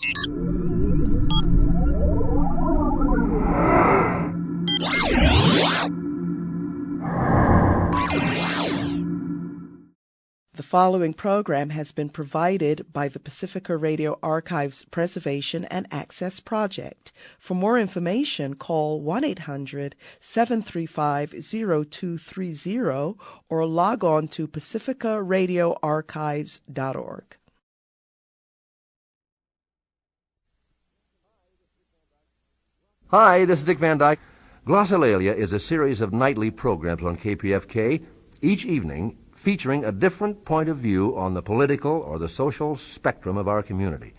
The following program has been provided by the Pacifica Radio Archives Preservation and Access Project. For more information, call 1-800-735-0230 or log on to pacificaradioarchives.org. Hi, this is Dick Van Dyke. Glossolalia is a series of nightly programs on KPFK, each evening featuring a different point of view on the political or the social spectrum of our community.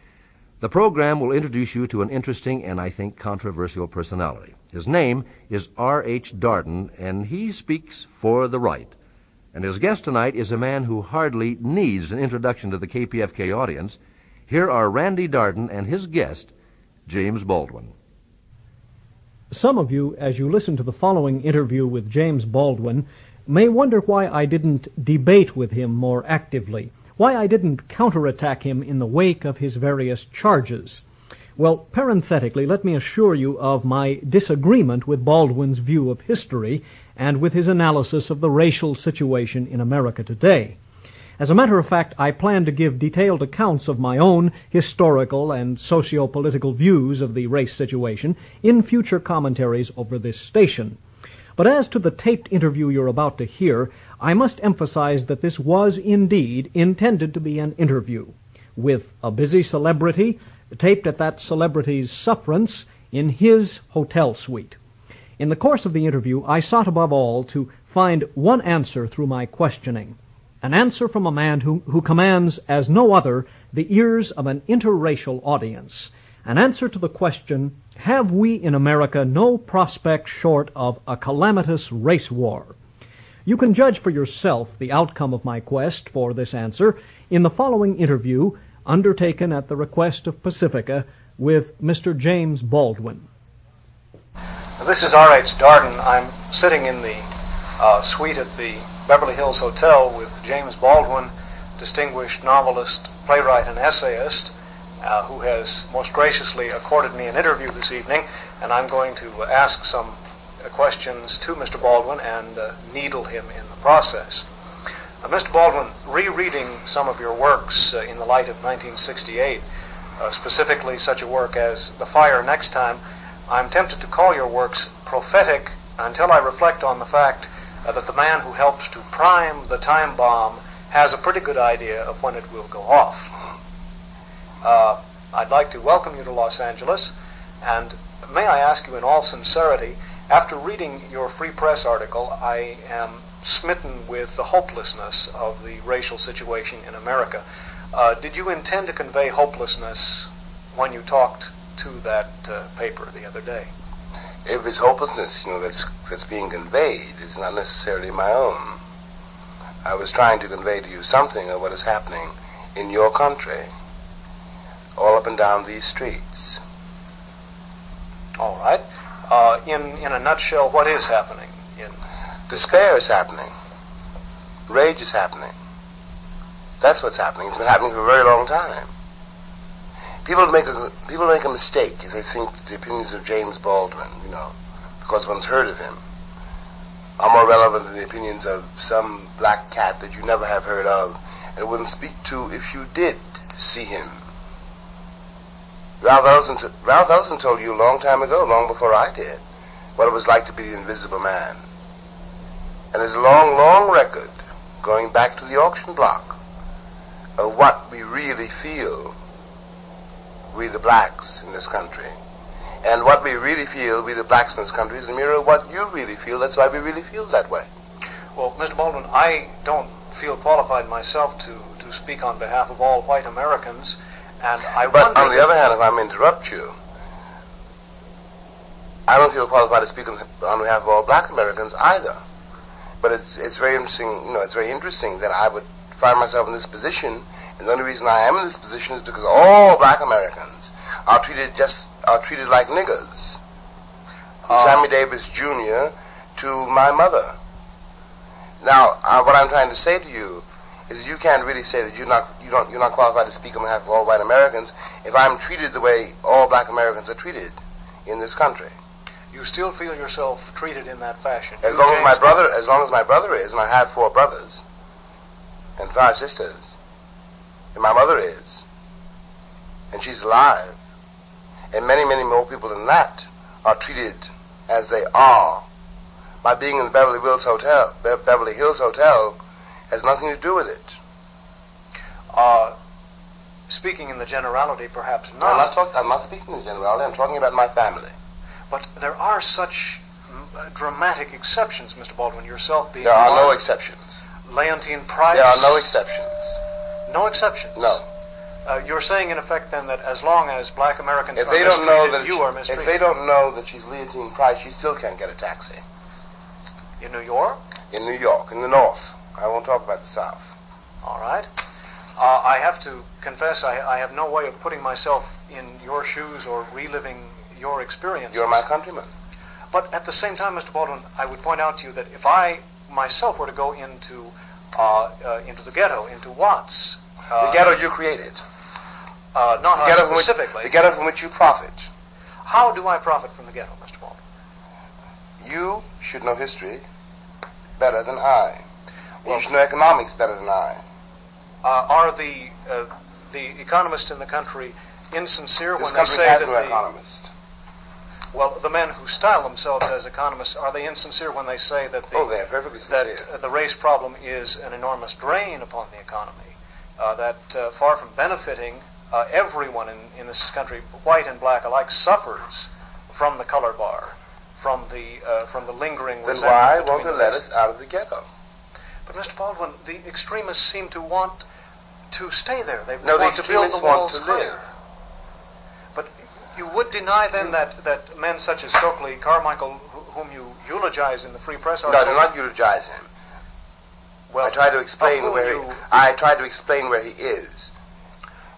The program will introduce you to an interesting and, I think, controversial personality. His name is R.H. Darden, and he speaks for the right. And his guest tonight is a man who hardly needs an introduction to the KPFK audience. Here are Randy Darden and his guest, James Baldwin. Some of you, as you listen to the following interview with James Baldwin, may wonder why I didn't debate with him more actively, why I didn't counterattack him in the wake of his various charges. Well, parenthetically, let me assure you of my disagreement with Baldwin's view of history and with his analysis of the racial situation in America today. As a matter of fact, I plan to give detailed accounts of my own historical and socio-political views of the race situation in future commentaries over this station. But as to the taped interview you're about to hear, I must emphasize that this was indeed intended to be an interview with a busy celebrity, taped at that celebrity's sufferance in his hotel suite. In the course of the interview, I sought above all to find one answer through my questioning, an answer from a man who commands as no other the ears of an interracial audience, an answer to the question, have we in America no prospect short of a calamitous race war? You can judge for yourself the outcome of my quest for this answer in the following interview undertaken at the request of Pacifica with Mr. James Baldwin. This is R.H. Darden. I'm sitting in the suite at the Beverly Hills Hotel with James Baldwin, distinguished novelist, playwright, and essayist, who has most graciously accorded me an interview this evening, and I'm going to ask some questions to Mr. Baldwin and needle him in the process. Mr. Baldwin, rereading some of your works in the light of 1968, specifically such a work as The Fire Next Time, I'm tempted to call your works prophetic until I reflect on the fact that the man who helps to prime the time bomb has a pretty good idea of when it will go off. I'd like to welcome you to Los Angeles, and may I ask you in all sincerity, after reading your Free Press article, I am smitten with the hopelessness of the racial situation in America. Did you intend to convey hopelessness when you talked to that paper the other day? If it's hopelessness, that's being conveyed, it's not necessarily my own. I was trying to convey to you something of what is happening in your country, all up and down these streets. All right. In a nutshell, what is happening? Despair is happening. Rage is happening. That's what's happening. It's been happening for a very long time. People make a mistake if they think that the opinions of James Baldwin, because one's heard of him, are more relevant than the opinions of some black cat that you never have heard of and wouldn't speak to if you did see him. Ralph Ellison told you a long time ago, long before I did, what it was like to be the invisible man. And there's a long, long record, going back to the auction block, of what we really feel, we the blacks in this country. And what we really feel, we the blacks in this country, is a mirror of what you really feel. That's why we really feel that way. Well, Mr. Baldwin, I don't feel qualified myself to speak on behalf of all white Americans, and But on the other hand, if I may interrupt you, I don't feel qualified to speak on behalf of all black Americans either. But it's very interesting, it's very interesting that I would find myself in this position, and the only reason I am in this position is because all black Americans are treated like niggers. From Sammy Davis Jr. to my mother. Now, what I'm trying to say to you is that you can't really say that you're not qualified to speak on behalf of all white Americans if I'm treated the way all black Americans are treated in this country. You still feel yourself treated in that fashion? As long as my brother is, and I have 4 brothers and 5 sisters, and my mother is, and she's alive, and many, many more people than that are treated as they are. My being in the Beverly Hills Hotel has nothing to do with it. Speaking in the generality, perhaps not. I'm not speaking in generality. I'm talking about my family. But there are such dramatic exceptions, Mr. Baldwin, yourself being There are one. no exceptions. Leontine Price. There are no exceptions. No exceptions? No. You're saying, in effect, then, that as long as black Americans If are they don't know mistreated, that you are mistreated. If they don't know that she's Leontine Price, she still can't get a taxi. In New York? In New York, in the North. I won't talk about the South. All right. I have to confess, I have no way of putting myself in your shoes or reliving your experiences. You're my countryman. But at the same time, Mr. Baldwin, I would point out to you that if I myself were to go into the ghetto, into Watts... the ghetto you created. Not the ghetto specifically. The ghetto from which you profit. How do I profit from the ghetto, Mr. Baldwin? You should know history better than I. Well, you should know economics better than I. Are the economists in the country insincere This when they country say has that no economist. Well, the men who style themselves as economists, are they insincere when they say that they are perfectly sincere. That the race problem is an enormous drain upon the economy? That far from benefiting everyone in this country, white and black alike, suffers from the color bar, from the lingering resentment. Then why between won't they let us out of the ghetto? But Mr. Baldwin, the extremists seem to want to stay there. They No, want the to build the extremists want walls to higher. live. But you would deny then that men such as Stokely Carmichael, whom you eulogize in the Free Press No, I article... do not eulogize him. Well, I try to explain where he is.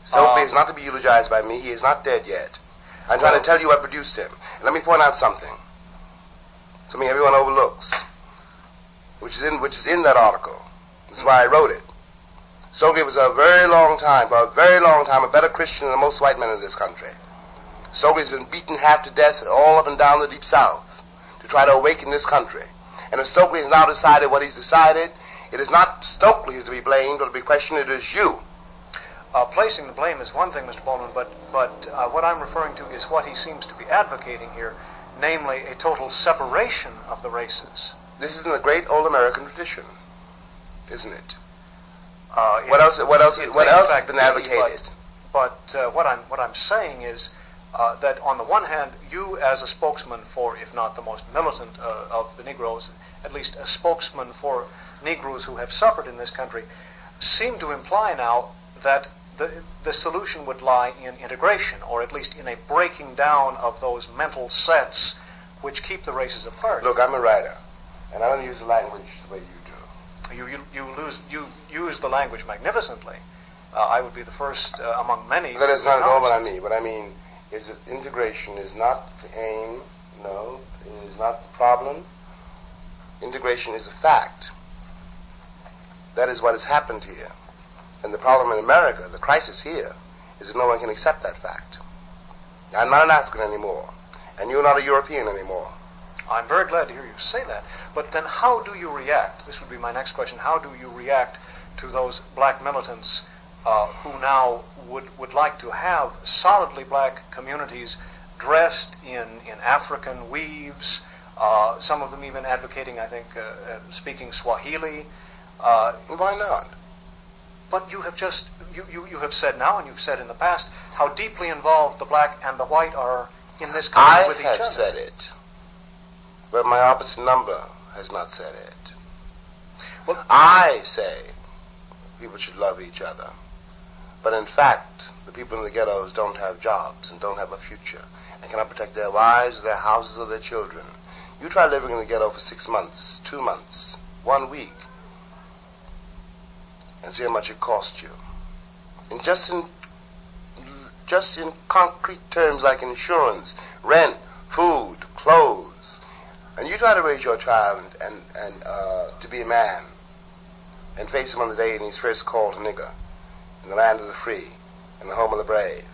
Stokely is not to be eulogized by me. He is not dead yet. I'm trying to tell you I produced him. And let me point out something everyone overlooks, which is in that article. This is why I wrote it. Stokely was for a very long time, a better Christian than most white men in this country. Stokely's been beaten half to death all up and down the Deep South to try to awaken this country. And if Stokely has now decided what he's decided, it is not Stokely who's to be blamed or to be questioned, it is you. Placing the blame is one thing, Mr. Baldwin, but what I'm referring to is what he seems to be advocating here, namely a total separation of the races. This is in the great old American tradition, isn't it? What else has been advocated? But what I'm saying is that on the one hand, you as a spokesman for, if not the most militant of the Negroes, at least a spokesman for Negroes who have suffered in this country, seem to imply now that the solution would lie in integration, or at least in a breaking down of those mental sets which keep the races apart. Look, I'm a writer, and I don't use the language the way you do. You use the language magnificently. I would be the first among many. That is not at all what I mean. What I mean is that integration is not the aim. No, it is not the problem. Integration is a fact. That is what has happened here. And the problem in America, the crisis here, is that no one can accept that fact. I'm not an African anymore, and you're not a European anymore. I'm very glad to hear you say that. But then how do you react? This would be my next question. How do you react to those black militants who now would like to have solidly black communities dressed in African weaves, some of them even advocating, I think, speaking Swahili? Why not? But you have just, you have said now, and you've said in the past, how deeply involved the black and the white are in this country with each other. I have said it, but my opposite number has not said it. Well, I say people should love each other, but in fact, the people in the ghettos don't have jobs and don't have a future and cannot protect their wives, their houses, or their children. You try living in the ghetto for 6 months, 2 months, 1 week, and see how much it costs you. And just in concrete terms like insurance, rent, food, clothes, and you try to raise your child and to be a man, and face him on the day when he's first called a nigger, in the land of the free, in the home of the brave.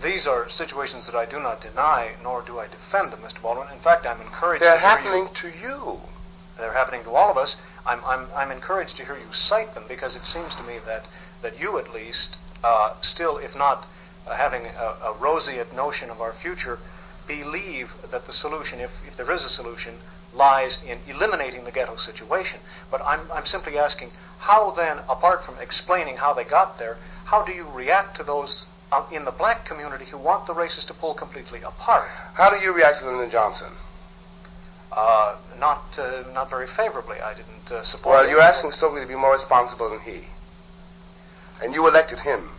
These are situations that I do not deny, nor do I defend them, Mr. Baldwin. In fact, I'm encouraged They're to hear happening to you. They're happening to all of us. I'm encouraged to hear you cite them, because it seems to me that you, at least, still, if not having a roseate notion of our future, believe that the solution, if there is a solution, lies in eliminating the ghetto situation. But I'm simply asking, how then, apart from explaining how they got there, how do you react to those in the black community who want the races to pull completely apart? How do you react to Lyndon Johnson? Not very favorably. I didn't support Well, him. you're asking Stokely to be more responsible than he. And you elected him.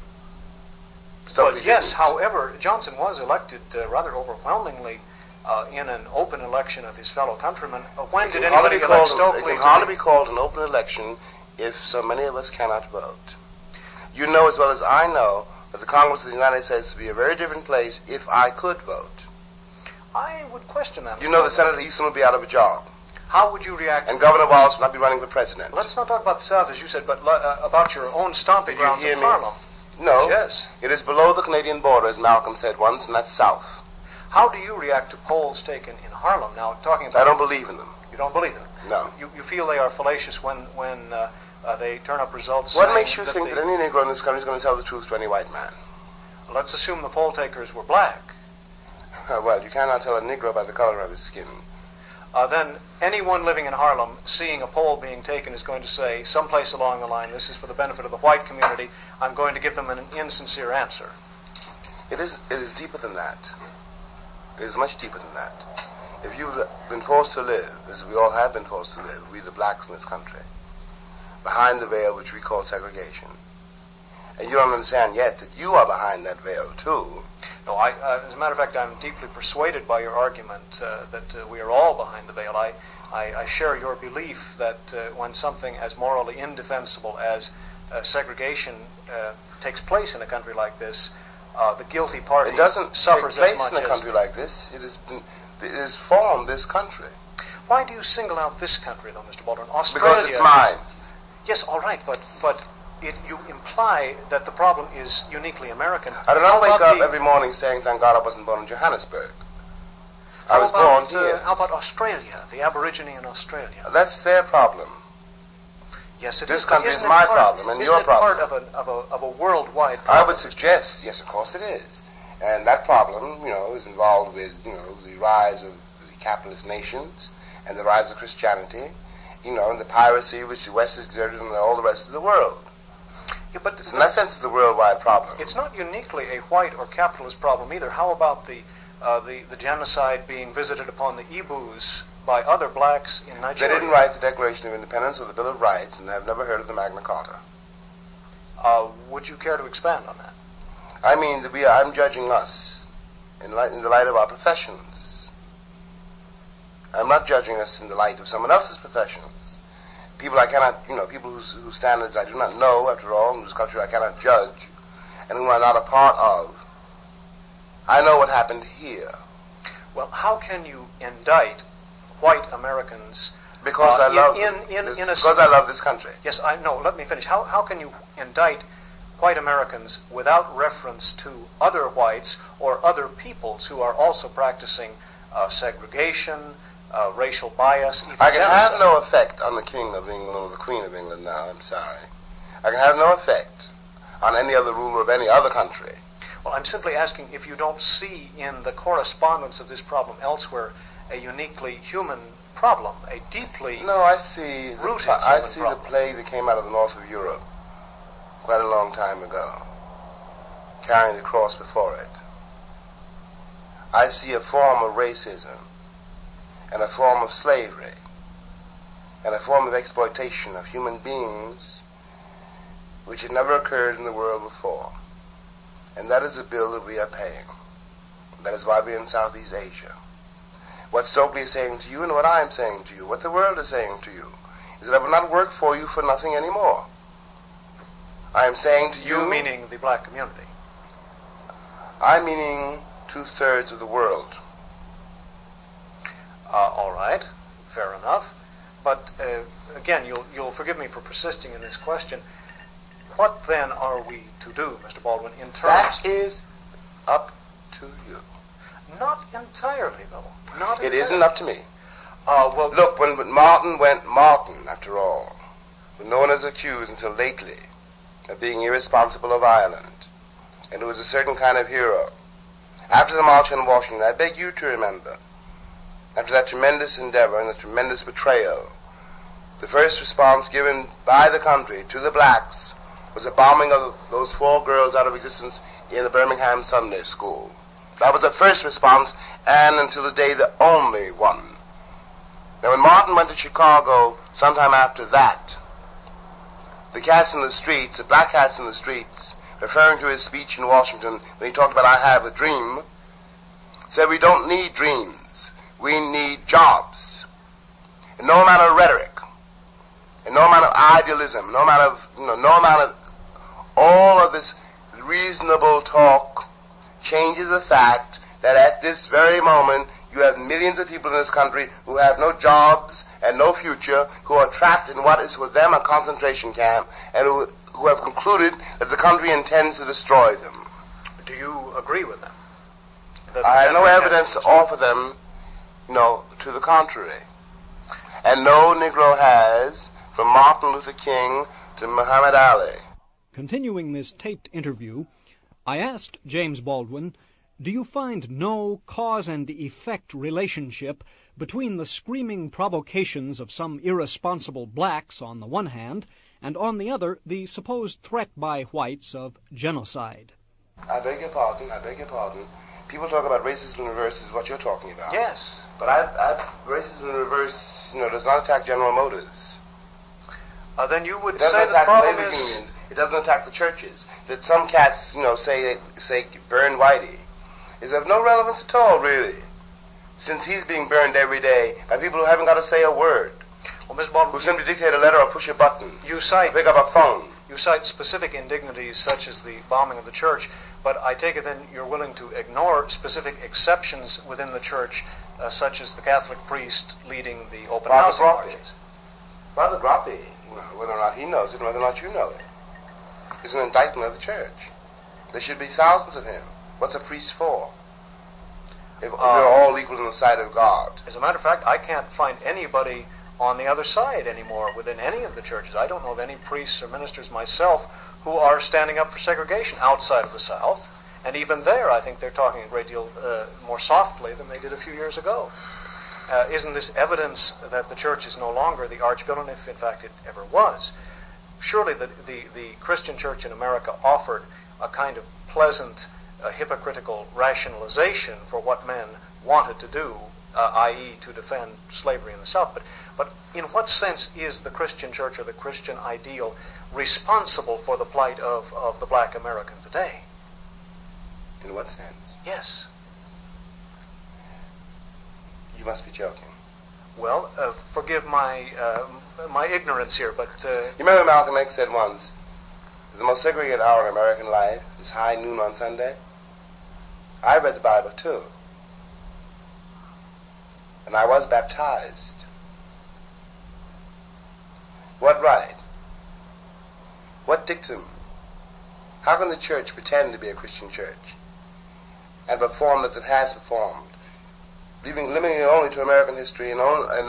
Stokely Well, yes, didn't. however, Johnson was elected rather overwhelmingly in an open election of his fellow countrymen. When did anybody elect Stokely? It can hardly be called an open election if so many of us cannot vote. You know as well as I know that the Congress of the United States would be a very different place if I could vote. I would question that. You know the Senator Easton would be out of a job. How would you react? And Governor Wallace would not be running for president. Let's not talk about the South, as you said, but about your own stomping Did you grounds hear in me? Harlem. No. Yes. It is below the Canadian border, as Malcolm said once, and that's south. How do you react to polls taken in Harlem? Now, talking about... I don't believe in them. You don't believe them? No. You feel they are fallacious when they turn up results What saying makes you think that any Negro in this country is going to tell the truth to any white man? Let's assume the poll takers were black. Well, you cannot tell a Negro by the color of his skin. Then anyone living in Harlem seeing a poll being taken is going to say, someplace along the line, this is for the benefit of the white community, I'm going to give them an insincere answer. It is deeper than that. It is much deeper than that. If you've been forced to live, as we all have been forced to live, we the blacks in this country, behind the veil which we call segregation, and you don't understand yet that you are behind that veil too. No, as a matter of fact, I'm deeply persuaded by your argument that we are all behind the veil. I share your belief that when something as morally indefensible as segregation takes place in a country like this, the guilty party It doesn't suffers take as place much in a country like this. It has formed this country. Why do you single out this country, though, Mr. Baldwin? Australia. Because it's mine. Yes, all right, but you imply that the problem is uniquely American. I do not wake up every morning saying, thank God I wasn't born in Johannesburg. I was born here. How about Australia, the Aborigine in Australia? That's their problem. Yes, it is. This country is my problem and your problem. Isn't it part of a worldwide problem? I would suggest, yes, of course it is. And that problem, is involved with, the rise of the capitalist nations and the rise of Christianity, and the piracy which the West has exerted on all the rest of the world. Yeah, but in that sense, it's a worldwide problem. It's not uniquely a white or capitalist problem either. How about the genocide being visited upon the Igbos by other blacks in Nigeria? They didn't write the Declaration of Independence or the Bill of Rights, and I've never heard of the Magna Carta. Would you care to expand on that? I mean, I'm judging us in the light of our professions. I'm not judging us in the light of someone else's professions. People I cannot, people whose standards I do not know, after all, whose culture I cannot judge, and whom I'm not a part of. I know what happened here. Well, how can you indict white Americans? Because I love this country. Yes, I know. Let me finish. How can you indict white Americans without reference to other whites or other peoples who are also practicing segregation, racial bias, even I can genocide? have no effect on the King of England or the Queen of England now, I'm sorry. I can have no effect on any other ruler of any other country. Well, I'm simply asking if you don't see in the correspondence of this problem elsewhere a uniquely human problem, a deeply No, I see rooted I human see problem. the plague that came out of the north of Europe quite a long time ago, carrying the cross before it. I see a form of racism and a form of slavery and a form of exploitation of human beings which had never occurred in the world before. And that is the bill that we are paying. That is why we're in Southeast Asia. What Stokely is saying to you and what I am saying to you, what the world is saying to you, is that I will not work for you for nothing anymore. I am saying to you... You meaning the black community? I'm meaning 2/3 of the world. All right, fair enough. But again, you'll forgive me for persisting in this question. What then are we to do, Mr. Baldwin, in terms... That is up to you. Not entirely, though. Not entirely. It isn't up to me. Well, look, when Martin went Martin, after all, no one is accused until lately of being irresponsible of Ireland, and who was a certain kind of hero. After the march on Washington, I beg you to remember, after that tremendous endeavor and the tremendous betrayal, the first response given by the country to the blacks was the bombing of those 4 girls out of existence in the Birmingham Sunday School. That was the first response, and until the day the only one. Now when Martin went to Chicago sometime after that, the cats in the streets, the black cats in the streets, referring to his speech in Washington when he talked about I have a dream, said we don't need dreams, we need jobs. And no amount of rhetoric, and no amount of idealism, no amount of all of this reasonable talk changes the fact that at this very moment you have millions of people in this country who have no jobs and no future, who are trapped in what is for them a concentration camp, and who have concluded that the country intends to destroy them. Do you agree with them? I have no evidence to offer them, to the contrary. And no Negro has, from Martin Luther King to Muhammad Ali. Continuing this taped interview, I asked James Baldwin, do you find no cause and effect relationship between the screaming provocations of some irresponsible blacks on the one hand, and on the other, the supposed threat by whites of genocide? I beg your pardon. People talk about racism in reverse is what you're talking about. Yes. But racism in reverse, does not attack General Motors. Then you would it say the problem is... unions. It doesn't attack the churches. That some cats, say burn Whitey is of no relevance at all, really, since he's being burned every day by people who haven't got to say a word. Well, Ms. Baldwin, who simply dictate a letter or push a button. You cite... pick up a phone. You cite specific indignities such as the bombing of the church, but I take it then you're willing to ignore specific exceptions within the church, such as the Catholic priest leading the open house marches. Father Groppe, whether or not he knows it, whether or not you know it, is an indictment of the church. There should be thousands of him. What's a priest for? If we're all equal in the sight of God. As a matter of fact, I can't find anybody on the other side anymore within any of the churches. I don't know of any priests or ministers myself who are standing up for segregation outside of the South. And even there, I think they're talking a great deal more softly than they did a few years ago. Isn't this evidence that the church is no longer the arch-villain, if in fact it ever was? Surely the Christian church in America offered a kind of pleasant, hypocritical rationalization for what men wanted to do, i.e. to defend slavery in the South. But in what sense is the Christian church or the Christian ideal responsible for the plight of the black American today? In what sense? Yes. You must be joking. Well, forgive my ignorance here, but... You remember Malcolm X said once, the most segregated hour in American life is high noon on Sunday? I read the Bible too. And I was baptized. What right? What dictum? How can the church pretend to be a Christian church and perform as it has performed, limiting it only to American history and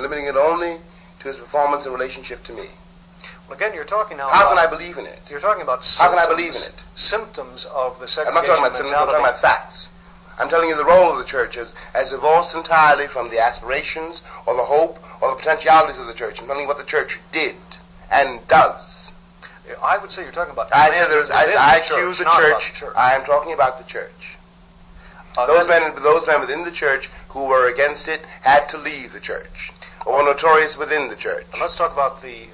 limiting it only to its performance in relationship to me? Well, again, you're talking now How can I believe in it? You're talking about symptoms. How can I believe in it? Symptoms of the segregation I'm not talking about symptoms, I'm talking about facts. I'm telling you the role of the church as divorced entirely from the aspirations or the hope or the potentialities of the church. I'm telling you what the church did and does. I would say you're talking about... I accuse the church. I am talking about the church. Those men within the church who were against it had to leave the church, or were notorious within the church. And let's talk about the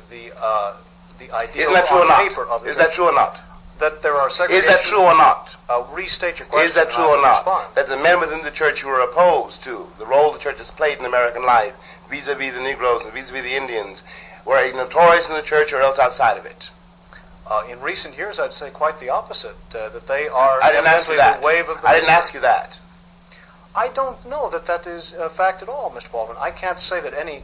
idea Isn't that true or not? Paper of Is that true or not? That there are segregation... Is that true or not? Restate your question. Is that true or not? Respond. That the men within the church who were opposed to the role the church has played in American life, vis-a-vis the Negroes and vis-a-vis the Indians, were notorious in the church or else outside of it? In recent years, I'd say quite the opposite. That they are... I didn't ask you that. The wave of the I didn't ask you that. I don't know that is a fact at all, Mr. Baldwin. I can't say that any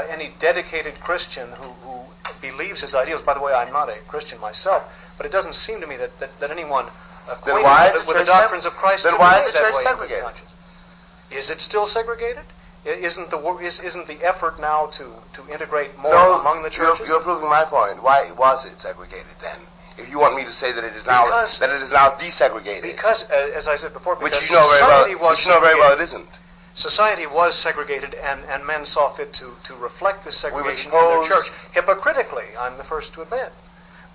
any dedicated Christian who believes his ideals. By the way, I'm not a Christian myself, but it doesn't seem to me that anyone acquainted with the doctrines of Christ. Then why is the church segregated? Is it still segregated? Isn't the effort now to integrate more among the churches? You're proving my point. Why was it segregated then? If you want me to say that it is now desegregated, because as I said before, because which you know very well it isn't. Society was segregated, and men saw fit to reflect this segregation in their church hypocritically. I'm the first to admit,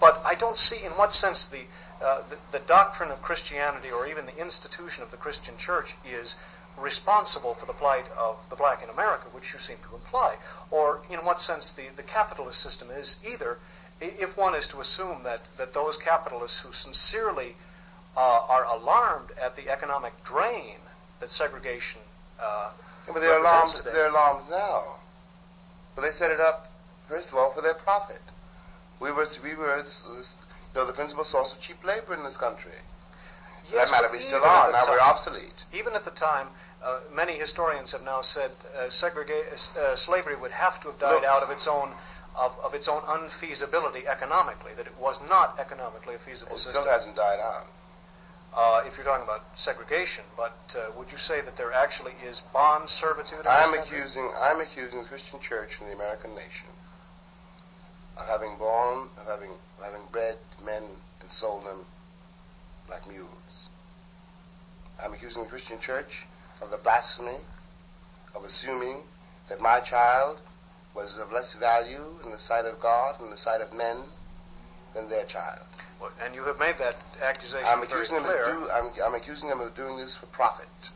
but I don't see in what sense the doctrine of Christianity or even the institution of the Christian church is responsible for the plight of the black in America, which you seem to imply, or in what sense the capitalist system is either, if one is to assume that those capitalists who sincerely are alarmed at the economic drain that segregation but they're alarmed. today. They're alarmed now. But they set it up first of all for their profit. We were the principal source of cheap labor in this country. Yes, that matter we still are. Now we're obsolete. Even at the time, many historians have now said slavery would have to have died out of its own unfeasibility economically. That it was not economically a feasible system. It still hasn't died out. If you're talking about segregation, but would you say that there actually is bond servitude? I'm accusing the Christian Church and the American nation of having bred men and sold them like mules. I'm accusing the Christian Church of the blasphemy of assuming that my child was of less value in the sight of God and in the sight of men than their child. Well, and you have made that accusation I'm very accusing clear. I'm accusing them of doing this for profit,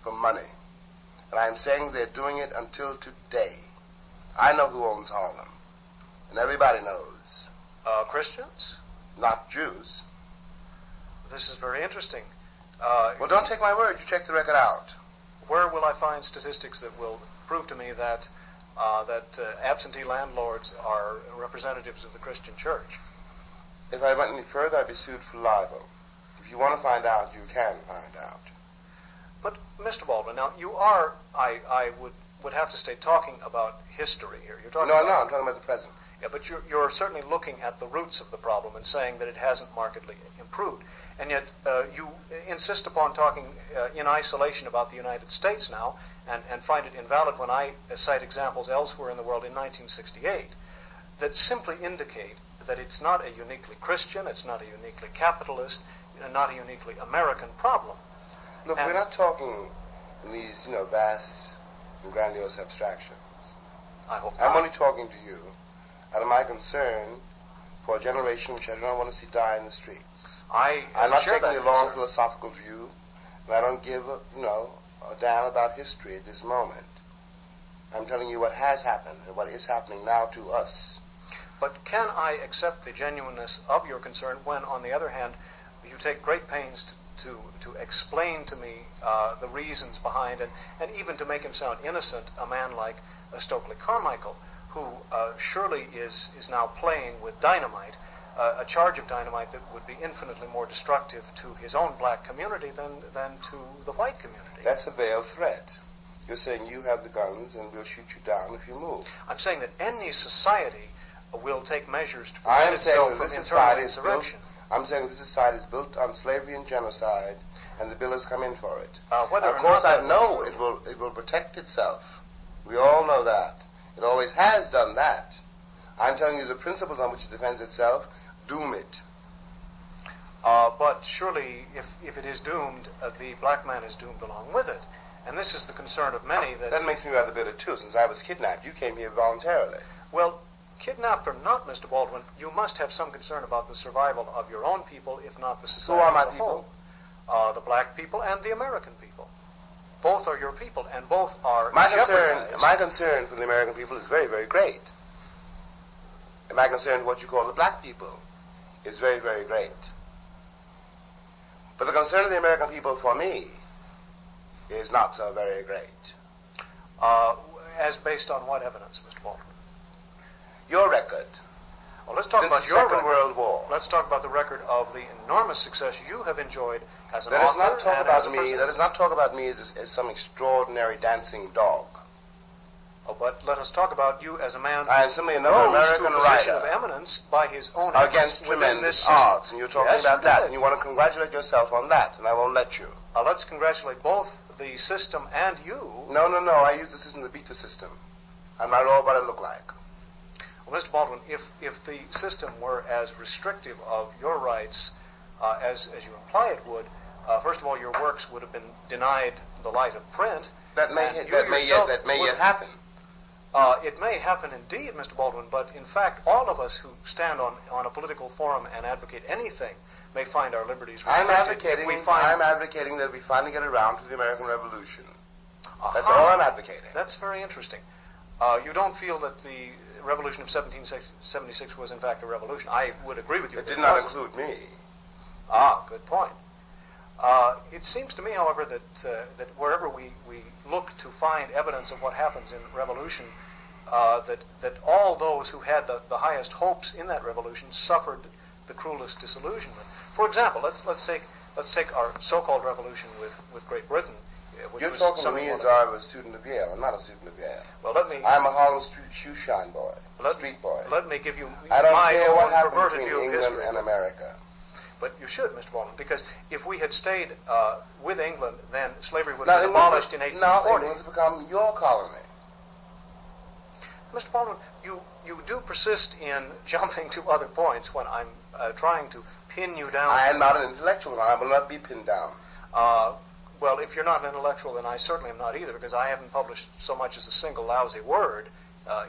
for money. And I'm saying they're doing it until today. I know who owns Harlem, and everybody knows. Christians? Not Jews. This is very interesting. Well, don't take my word. You check the record out. Where will I find statistics that will prove to me that absentee landlords are representatives of the Christian church? If I went any further, I'd be sued for libel. If you want to find out, you can find out. But, Mr. Baldwin, now you are, I would have to state, talking about history here. You're talking I'm talking about the present. Yeah, but you're certainly looking at the roots of the problem and saying that it hasn't markedly improved. And yet you insist upon talking in isolation about the United States now and find it invalid when I cite examples elsewhere in the world in 1968 that simply indicate that it's not a uniquely Christian, it's not a uniquely capitalist, not a uniquely American problem. Look, we're not talking in these, vast and grandiose abstractions. I hope not. I'm only talking to you out of my concern for a generation which I do not want to see die in the streets. I'm not taking a long philosophical view, and I don't give a damn about history at this moment. I'm telling you what has happened and what is happening now to us. But can I accept the genuineness of your concern when, on the other hand, you take great pains to explain to me the reasons behind, and even to make him sound innocent, a man like Stokely Carmichael, who surely is now playing with dynamite, a charge of dynamite that would be infinitely more destructive to his own black community than to the white community. That's a veiled threat. You're saying you have the guns and we'll shoot you down if you move. I'm saying that any society will take measures to prevent itself from internal insurrection. I'm saying this society is built on slavery and genocide, and the bill has come in for it. Of course, I know it will protect itself. We all know that. It always has done that. I'm telling you the principles on which it defends itself doom it. But surely, if it is doomed, the black man is doomed along with it. And this is the concern of many. That makes me rather bitter, too, since I was kidnapped. You came here voluntarily. Well, kidnapped or not, Mr. Baldwin, you must have some concern about the survival of your own people, if not the society as a whole. Who are my people? The black people and the American people. Both are your people, and both are my concern for the American people is very, very great. And my concern for what you call the black people is very, very great. But the concern of the American people for me is not so very great. As based on what evidence, Mr. Baldwin? Your record. Well, let's talk about the your Second World War. Let's talk about the record of the enormous success you have enjoyed as an author. That does not talk about me as some extraordinary dancing dog. Oh, but let us talk about you as a man I am simply another American to a position writer of eminence by his own against efforts within tremendous this system. odds, and you're talking Yes, about you that, did. and you want to congratulate yourself on that, and I won't let you. Let's congratulate both the system and you. No, I use the system to beat the system. I'm not at all what I look like. Well, Mr. Baldwin, if the system were as restrictive of your rights as you imply it would, first of all, your works would have been denied the light of print. That may yet happen. It may happen indeed, Mr. Baldwin, but in fact, all of us who stand on a political forum and advocate anything may find our liberties restricted. I'm advocating that we finally get around to the American Revolution. That's all I'm advocating. That's very interesting. You don't feel that the Revolution of 1776 was in fact a revolution? I would agree with you. It did not include me. Good point. It seems to me, however, that wherever we look to find evidence of what happens in revolution, that all those who had the highest hopes in that revolution suffered the cruelest disillusionment. For example, let's take our so-called revolution with Great Britain. You're talking to me as though I was a student of Yale. I'm not a student of Yale. Well, I'm a Harlem shoe shine boy, street boy. Let me give you I don't my care what own happened perverted between view of England history. and America. But you should, Mr. Baldwin, because if we had stayed with England, then slavery would have been abolished in 1840. Now England's become your colony. Mr. Baldwin, you do persist in jumping to other points when I'm trying to pin you down. I am not an intellectual, and I will not be pinned down. Well, if you're not an intellectual, then I certainly am not either, because I haven't published so much as a single lousy word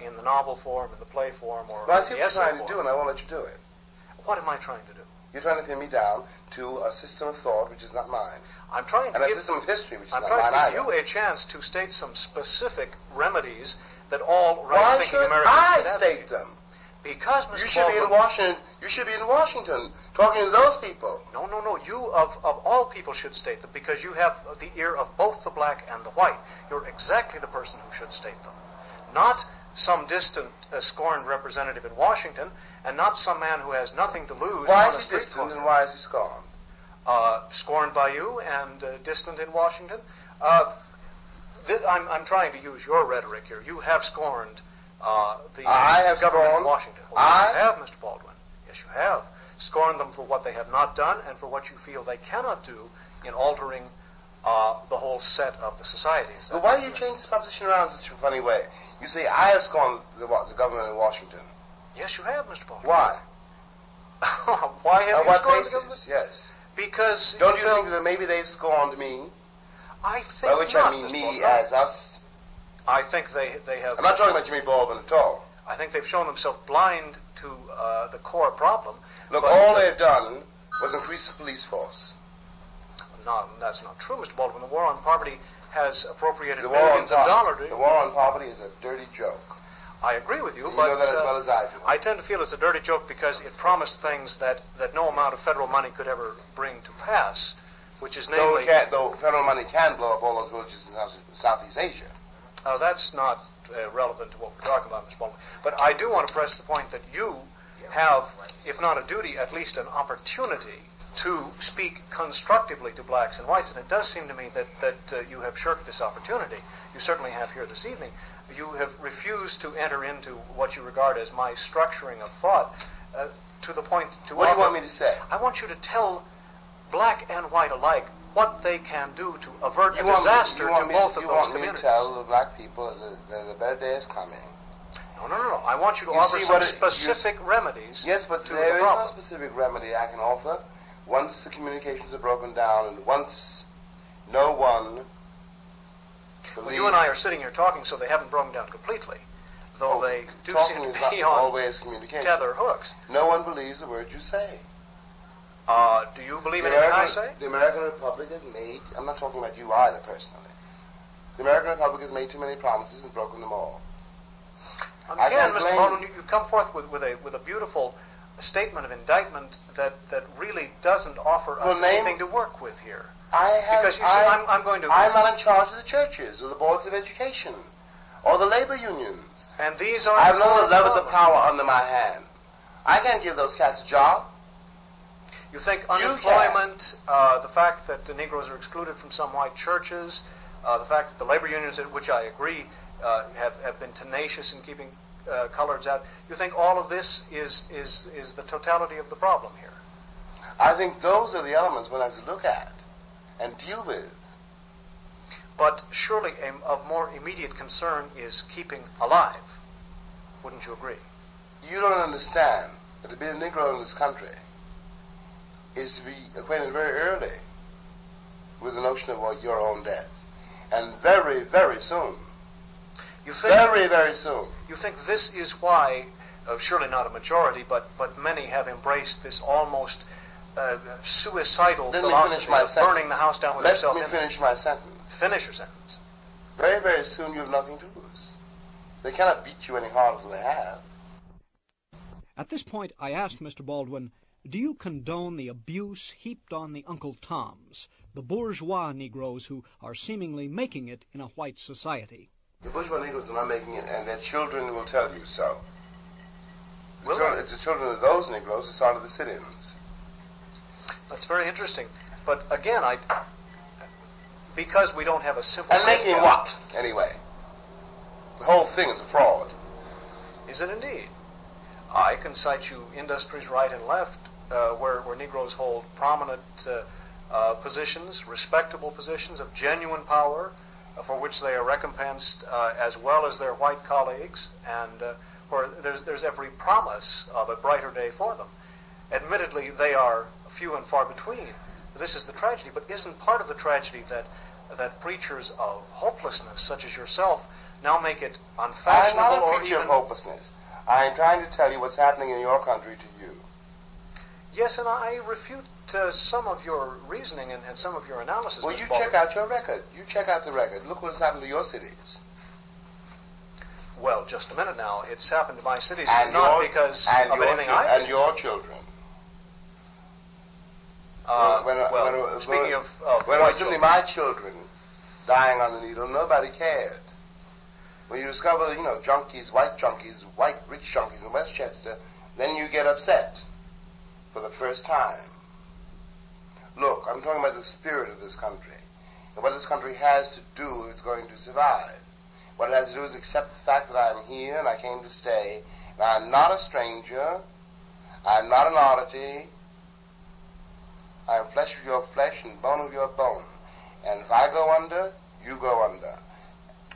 in the novel form, in the play form, or Well, I see the what you're essay trying form. to do, and I won't let you do it. What am I trying to do? You're trying to pin me down to a system of thought which is not mine, I'm trying to and a give, system of history which is I'm not trying mine to give either. you a chance to state some specific remedies that all Why right-thinking should Americans I should state advocate. them? Because, Mr. You should be in Baldwin, Washington. You should be in Washington talking to those people. No. You, of all people, should state them because you have the ear of both the black and the white. You're exactly the person who should state them. Not some distant, scorned representative in Washington, and not some man who has nothing to lose. Why on is a he street distant corner. and why is he scorned? Scorned by you and distant in Washington? I'm trying to use your rhetoric here. You have scorned the I have government scorned. in Washington. Well, I you have, Mr. Baldwin. Yes, you have. Scorned them for what they have not done and for what you feel they cannot do in altering the whole set of the society. But why do you change this proposition around in such a funny way? You say, I have scorned the government in Washington. Yes, you have, Mr. Baldwin. Why? Why have On you what scorned the government? basis? Yes. Because Don't you felt- think that maybe they've scorned me? I think By which not, I mean Mr. me Baldwin. as us. I think they have. I'm not talking about Jimmy Baldwin at all. I think they've shown themselves blind to the core problem. Look, But- all they've done was increase the police force. No, that's not true, Mr. Baldwin. The war on poverty has appropriated The war on billions of dollars. The war on poverty is a dirty joke. I agree with you, You but know that as well as I do. I tend to feel it's a dirty joke because it promised things that no amount of federal money could ever bring to pass, which is namely... Though federal money can blow up all those villages in Southeast Asia. That's not relevant to what we're talking about, Mr. Baldwin. But I do want to press the point that you have, if not a duty, at least an opportunity to speak constructively to blacks and whites, and it does seem to me that you have shirked this opportunity. You certainly have here this evening. You have refused to enter into what you regard as my structuring of thought to the point to What do you offer- want me to say? I want you to tell black and white alike what they can do to avert a You want disaster to both of you those want me to communities. tell the black people that a better day is coming. No. I want you to You offer see some what specific remedies Yes, but to there the is no problem. specific remedy I can offer. Once the communications are broken down, and once no one Well, you and I are sitting here talking, so they haven't broken down completely, though they do talking seem is to not be on always communication. tether hooks. No one believes the words you say. Do you believe anything I say? The American Republic has made, I'm not talking about you either personally, the American Republic has made too many promises and broken them all. I Again, can't Mr. blame Baldwin, you come forth with a beautiful statement of indictment that really doesn't offer us Well, name- anything to work with here. Because you see, I'm going to... I'm not in charge of the churches or the boards of education or the labor unions. And these are... I have no core levels of problems. power under my hand. I can't give those cats a job. You think You unemployment, the fact that the Negroes are excluded from some white churches, the fact that the labor unions, which I agree have been tenacious in keeping coloreds out. You think all of this is the totality of the problem here? I think those are the elements one has to look at and deal with. But surely of more immediate concern is keeping alive. Wouldn't you agree? You don't understand that to be a Negro in this country is to be acquainted very early with the notion of your own death. And very, very soon. You think, very, very soon. You think this is why, surely not a majority, but many have embraced this almost suicidal philosophy of burning the house down with yourself in it? Let me finish my sentence. Finish your sentence. Very, very soon you have nothing to lose. They cannot beat you any harder than they have. At this point, I asked Mr. Baldwin, do you condone the abuse heaped on the Uncle Toms, the bourgeois Negroes who are seemingly making it in a white society? The bourgeois Negroes are not making it, and their children will tell you so. It's the children of those Negroes who started the sit-ins. That's very interesting. But again, because we don't have a simple... And making what, anyway? The whole thing is a fraud. Is it indeed? I can cite you industries right and left where Negroes hold prominent positions, respectable positions of genuine power, for which they are recompensed as well as their white colleagues, and where there's every promise of a brighter day for them. Admittedly, they are few and far between. This is the tragedy, but isn't part of the tragedy that preachers of hopelessness, such as yourself, now make it unfashionable? I'm not a preacher of hopelessness. I am trying to tell you what's happening in your country to you. Yes, and I refute some of your reasoning and some of your analysis. Well, you check out your record. You check out the record. Look what has happened to your cities. Well, just a minute now. It's happened to my cities, not because of anything I did. And your children. Speaking of when it was simply my children dying on the needle, nobody cared. When you discover, junkies, white rich junkies in Westchester, then you get upset for the first time. Look, I'm talking about the spirit of this country and what this country has to do if it's going to survive. What it has to do is accept the fact that I'm here and I came to stay, and I'm not a stranger, I'm not an oddity, I am flesh of your flesh and bone of your bone. And if I go under, you go under.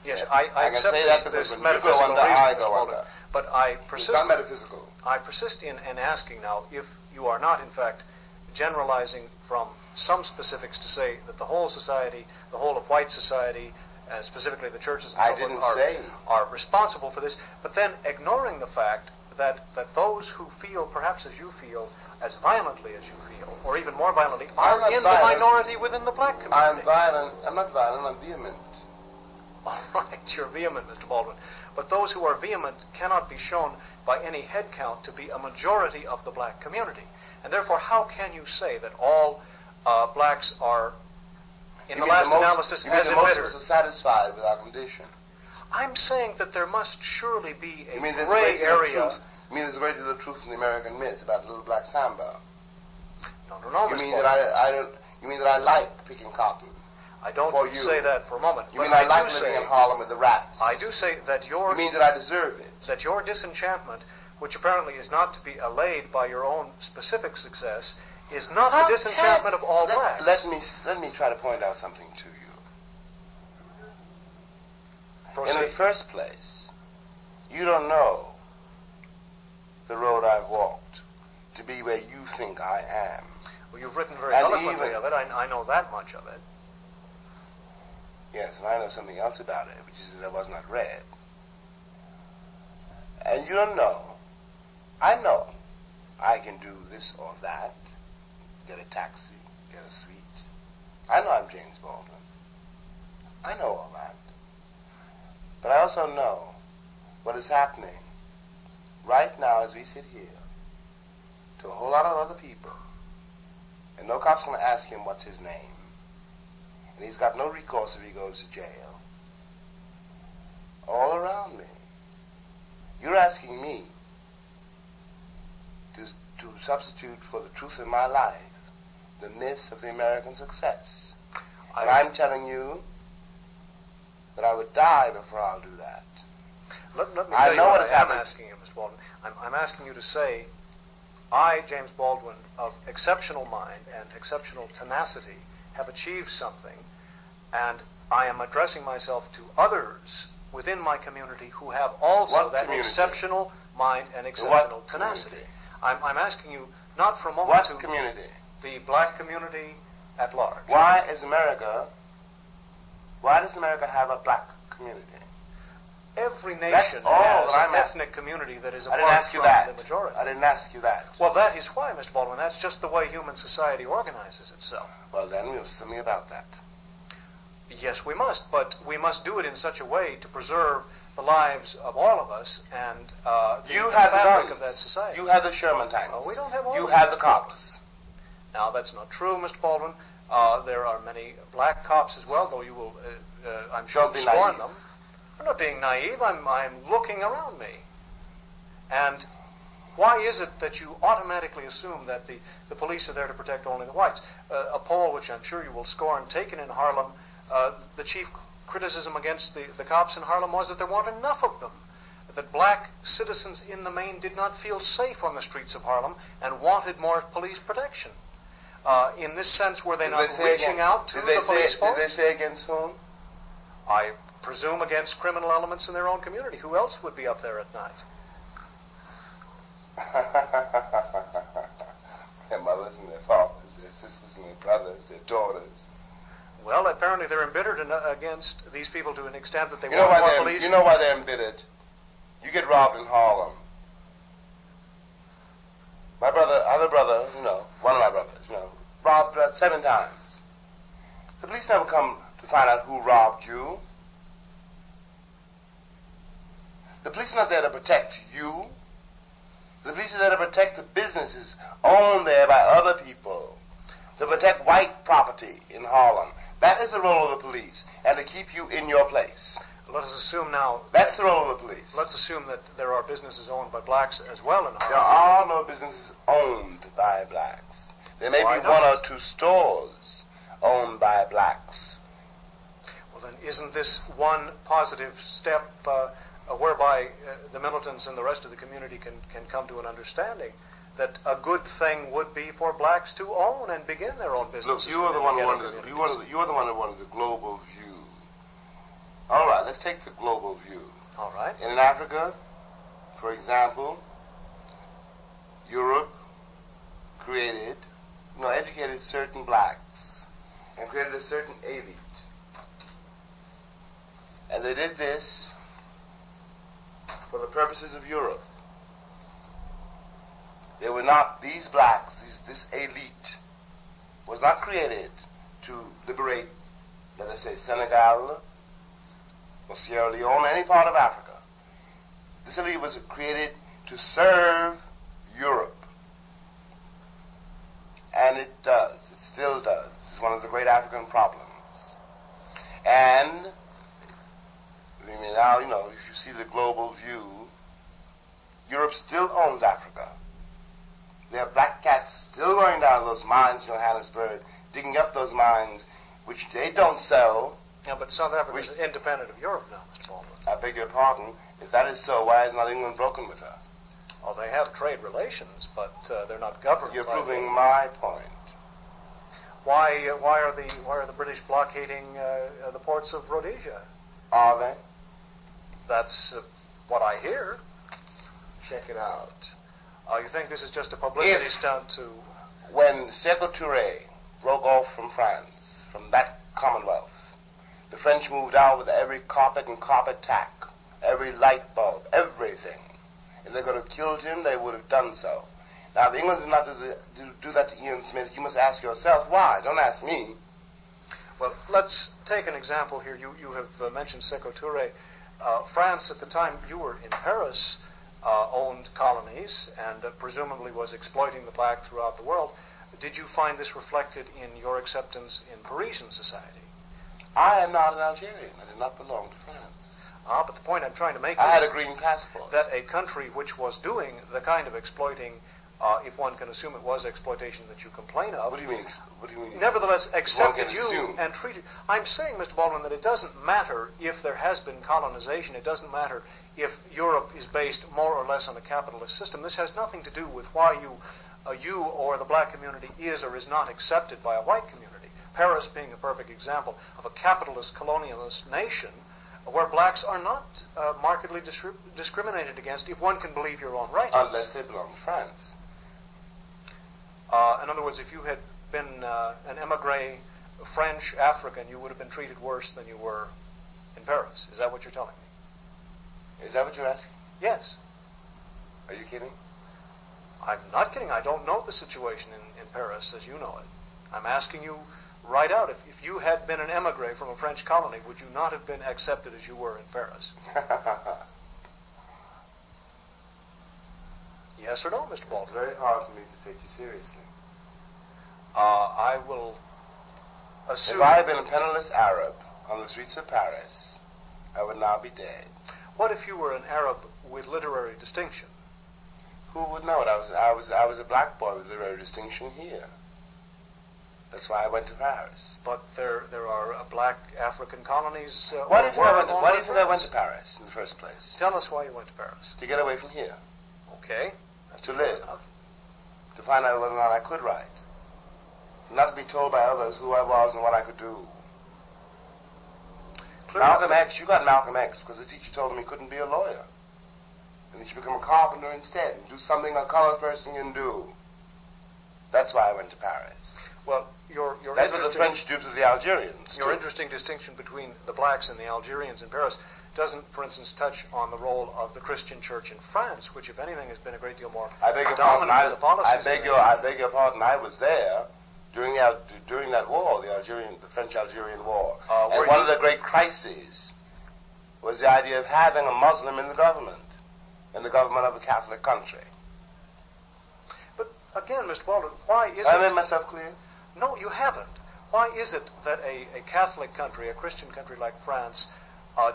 Yes, I can accept say that because when you go under, I go under. But I persist. It's not metaphysical. I persist in asking now if you are not, in fact, generalizing from some specifics to say that the whole society, the whole of white society, specifically the churches and so forth, are responsible for this, but then ignoring the fact that those who feel, perhaps as you feel, as violently as you feel, or even more violently, are in the minority within the black community. I'm violent. I'm not violent. I'm vehement. All right, you're vehement, Mr. Baldwin. But those who are vehement cannot be shown by any head count to be a majority of the black community. And therefore, how can you say that all blacks are, in the last analysis, as embittered? Most of us are satisfied with our condition. I'm saying that there must surely be a gray area. You mean there's a great deal of truth in the American myth about the little black Samba? No, You mean that I like picking cotton? I don't say that for a moment. You mean I like living in Harlem with the rats? I do say that You mean that I deserve it? That your disenchantment, which apparently is not to be allayed by your own specific success, is not the disenchantment of all blacks. Let me try to point out something to you. Proceed. In the first place, you don't know the road I've walked to be where you think I am. Well, you've written very eloquently of it. I know that much of it. Yes, and I know something else about it, which is that was not read. And you don't know. I know I can do this or that, get a taxi, get a suite. I know I'm James Baldwin. I know all that. But I also know what is happening right now as we sit here to a whole lot of other people. And no cop's going to ask him what's his name. And he's got no recourse if he goes to jail. All around me. You're asking me to substitute for the truth in my life the myth of the American success. And I'm telling you But I would die before I'll do that. Let me tell you what I am asking you, Mr. Baldwin. I'm asking you to say, I, James Baldwin, of exceptional mind and exceptional tenacity, have achieved something, and I am addressing myself to others within my community who have also that exceptional mind and exceptional tenacity. I'm asking you not for a moment what to... community? The black community at large. Why does America have a black community? Every nation has an ethnic community that is apart from the majority. I didn't ask you that. Well, that is why, Mr. Baldwin, that's just the way human society organizes itself. Well, then we'll tell me about that. Yes, we must, but we must do it in such a way to preserve the lives of all of us and you the have the fabric guns. of that society. You have the Sherman tanks. We don't have all You of have them, the cops. Now, that's not true, Mr. Baldwin. There are many black cops as well, though you will, I'm sure, scorn them. I'm not being naive. I'm looking around me. And why is it that you automatically assume that the police are there to protect only the whites? A poll, which I'm sure you will scorn, taken in Harlem, the chief criticism against the cops in Harlem was that there weren't enough of them. That black citizens in the main did not feel safe on the streets of Harlem and wanted more police protection. In this sense, were they not reaching out to the police force? Did they say against whom? I presume against criminal elements in their own community. Who else would be up there at night? Their mothers and their fathers, their sisters and their brothers, their daughters. Well, apparently they're embittered against these people to an extent that they want more police. You know why they're embittered? You get robbed in Harlem. My other brother, one of my brothers, robbed about 7 times. The police never come to find out who robbed you. The police are not there to protect you. The police are there to protect the businesses owned there by other people. To protect white property in Harlem. That is the role of the police, and to keep you in your place. Let us assume now... That's the role of the police. Let's assume that there are businesses owned by blacks as well in Harlem. There are no businesses owned by blacks. There may be 1 or 2 stores owned by blacks. Well, then isn't this one positive step whereby the militants and the rest of the community can come to an understanding that a good thing would be for blacks to own and begin their own business? Look, you are the one who wanted the global view. All right, let's take the global view. All right. In Africa, for example, Europe educated certain blacks and created a certain elite. And they did this for the purposes of Europe. They were not, these blacks, this elite, was not created to liberate, let us say, Senegal, or Sierra Leone, any part of Africa. This elite was created to serve Europe. And it does. It still does. It's one of the great African problems. And, now, if you see the global view, Europe still owns Africa. There are black cats still going down those mines in Johannesburg, digging up those mines, which they don't sell. Yeah, but South Africa is independent of Europe now, Mr. Baldwin. I beg your pardon. If that is so, why is not England broken with her? Oh, they have trade relations, but they're not governed. You're proving my point. Why are the British blockading the ports of Rhodesia? Are they? That's what I hear. Check it out. You think this is just a publicity stunt to... When Sékou Touré broke off from France, from that Commonwealth, the French moved out with every carpet and carpet tack, every light bulb, everything. If they could have killed him, they would have done so. Now, if England did not do that to Ian Smith, you must ask yourself why. Don't ask me. Well, let's take an example here. You have mentioned Sékou Touré. France, at the time you were in Paris, owned colonies and presumably was exploiting the black throughout the world. Did you find this reflected in your acceptance in Parisian society? I am not an Algerian. I did not belong to France. But the point I'm trying to make I is had a green passport. that a country which was doing the kind of exploiting if one can assume it was exploitation that you complain of. What do you mean? What do you mean? Nevertheless, accepted you assume. and treated. I'm saying, Mr. Baldwin, that it doesn't matter if there has been colonization. It doesn't matter if Europe is based more or less on a capitalist system. This has nothing to do with why you or the black community is or is not accepted by a white community. Paris being a perfect example of a capitalist colonialist nation where blacks are not markedly discriminated against, if one can believe your own writings. Unless they belong to France. In other words, if you had been an emigre, French, African, you would have been treated worse than you were in Paris. Is that what you're telling me? Is that what you're asking? Yes. Are you kidding? I'm not kidding. I don't know the situation in Paris as you know it. I'm asking you right out, if you had been an emigre from a French colony, would you not have been accepted as you were in Paris? Yes or no, Mr. Baldwin? It's very hard for me to take you seriously. I will assume... If I had been a penniless Arab on the streets of Paris, I would now be dead. What if you were an Arab with literary distinction? Who would know it? I was a black boy with literary distinction here. That's why I went to Paris. But there are black African colonies. Why do you think I went to Paris in the first place? Tell us why you went to Paris. To get away from here. Okay. That's to live. To find out whether or not I could write. Not to be told by others who I was and what I could do. Malcolm X, you got Malcolm X because the teacher told him he couldn't be a lawyer. And he should become a carpenter instead and do something a colored person can do. That's why I went to Paris. Well, that's what the French do to the Algerians. Your interesting distinction between the blacks and the Algerians in Paris doesn't, for instance, touch on the role of the Christian church in France, which, if anything, has been a great deal more dominant in the policies. I beg your pardon. I was there during that war, the French-Algerian War. And one of the great crises was the idea of having a Muslim in the government of a Catholic country. But again, Mr. Baldwin, why is it... I made myself clear? No, you haven't. Why is it that a Catholic country, a Christian country like France,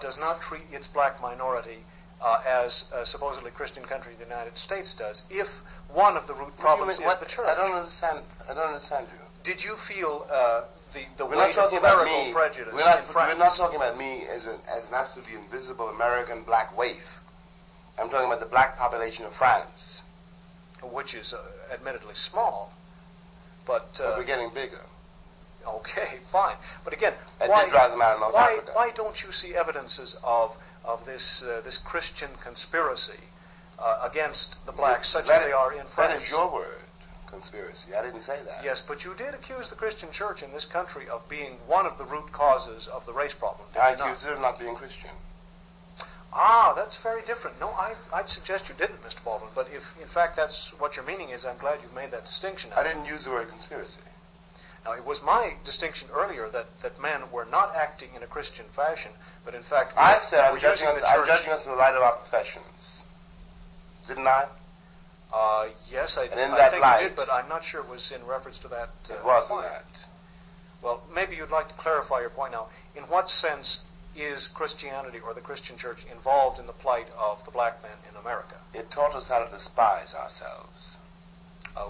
does not treat its black minority as a supposedly Christian country the United States does, if one of the root problems is the church? I don't understand you. Did you feel the weight weight of clerical prejudice in France? We're not talking about me as an absolutely invisible American black waif. I'm talking about the black population of France. Which is admittedly small, but we're getting bigger. Okay, fine. But again, why drive them out of North Africa? Why don't you see evidences of this Christian conspiracy against the blacks, such as they are in France? That is your word, conspiracy. I didn't say that. Yes, but you did accuse the Christian church in this country of being one of the root causes of the race problem. I accused it of not being Christian. Ah, that's very different. No, I'd suggest you didn't, Mr. Baldwin, but if in fact that's what your meaning is, I'm glad you've made that distinction. I didn't use the word conspiracy. Now, it was my distinction earlier that men were not acting in a Christian fashion, but in fact... I said I'm judging us in the light of our professions. Didn't I? Yes, I think you did, but I'm not sure it was in reference to that. It wasn't that. Well, maybe you'd like to clarify your point now. In what sense is Christianity or the Christian church involved in the plight of the black man in America? It taught us how to despise ourselves.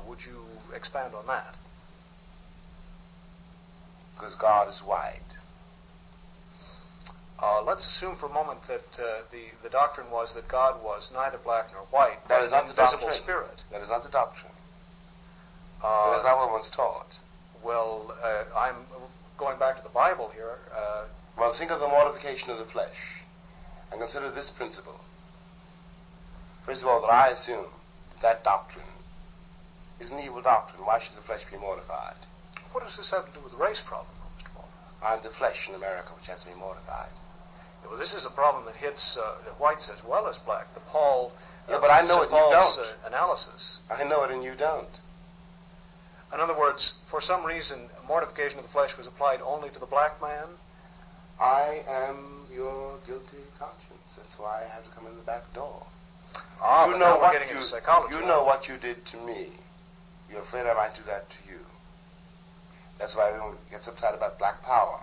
Would you expand on that? Because God is white. Let's assume for a moment that the doctrine was that God was neither black nor white, that is not the invisible spirit. That is not the doctrine. That is not what one's taught. Well, I'm going back to the Bible here. Well, think of the mortification of the flesh, and consider this principle. First of all, that I assume that doctrine is an evil doctrine. Why should the flesh be mortified? What does this have to do with the race problem, Mr. Baldwin? I'm the flesh in America which has to be mortified. Well, this is a problem that hits whites as well as black. The Paul, but I know it, you don't. Analysis. I know it, and you don't. In other words, for some reason, mortification of the flesh was applied only to the black man. I am your guilty conscience. That's why I have to come in the back door. You know what you did to me. You're afraid I might do that to you. That's why everyone gets uptight about black power.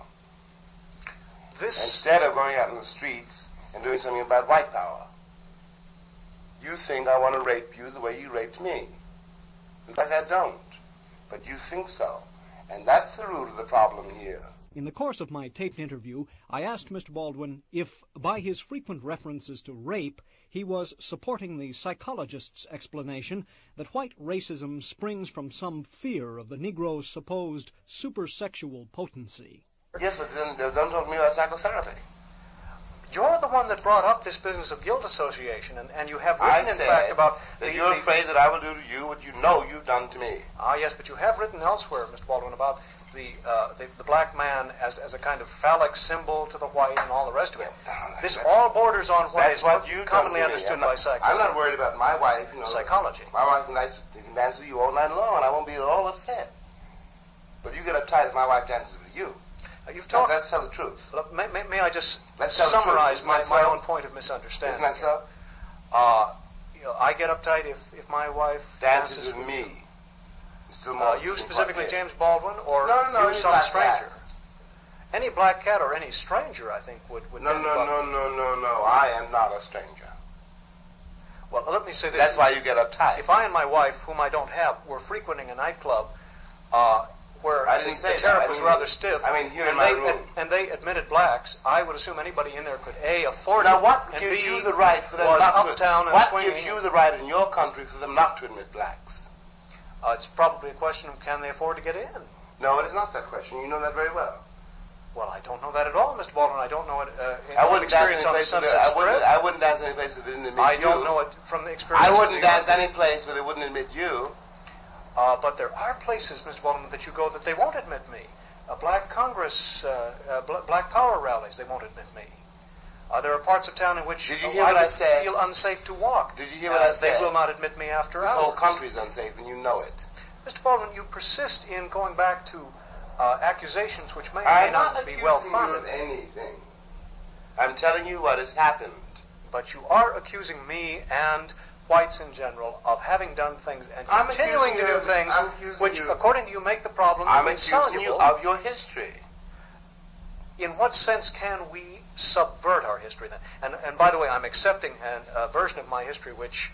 Instead of going out in the streets and doing something about white power. You think I want to rape you the way you raped me. In fact, I don't. But you think so. And that's the root of the problem here. In the course of my taped interview, I asked Mr. Baldwin if, by his frequent references to rape, he was supporting the psychologist's explanation that white racism springs from some fear of the Negro's supposed supersexual potency. Yes, but then don't talk to me about psychotherapy. You're the one that brought up this business of guilt association, and you have written, in fact, about... that you're afraid that I will do to you what you know you've done to me. Ah, yes, but you have written elsewhere, Mr. Baldwin, about the black man as a kind of phallic symbol to the white and all the rest of it. This all borders on what is commonly understood by psychology. I'm not worried about my wife, Psychology. My wife can dance with you all night long, and I won't be at all upset. But you get uptight if my wife dances with you. You've talked... Let's tell the truth. May I just summarize my own point of misunderstanding? Isn't that so? I get uptight if my wife dances with me. You specifically, James Baldwin, or no, you some stranger? Any black cat or any stranger, I think, would No. I am not a stranger. Well, let me say this. That's why you get uptight. If I and my wife, whom I don't have, were frequenting a nightclub where the tariff was rather stiff, here in my room, and they admitted blacks, I would assume anybody in there could A, afford it, now what and gives B, you the right for them was not uptown to, and what swinging. gives you the right in your country for them not to admit blacks? It's probably a question of can they afford to get in? No, it is not that question. You know that very well. Well, I don't know that at all, Mr. Baldwin. I don't know it from experience on the Sunset Strip. I wouldn't dance any place that didn't admit you. I don't know it from the experience. I wouldn't dance any place where they wouldn't admit you. But there are places, Mr. Baldwin, that you go that they won't admit me. Black Congress, Black Power rallies, they won't admit me. There are parts of town in which I would feel unsafe to walk. Did you hear what I said? They will not admit me after hours. This whole country is unsafe, and you know it. Mr. Baldwin, you persist in going back to accusations which may not be well-founded. I'm not accusing you of anything. I'm telling you what has happened. But you are accusing me and whites in general of having done things and continuing to do things which, according to you, make the problem insoluble. I'm accusing you of your history. In what sense can we subvert our history then? And by the way, I'm accepting a version of my history which,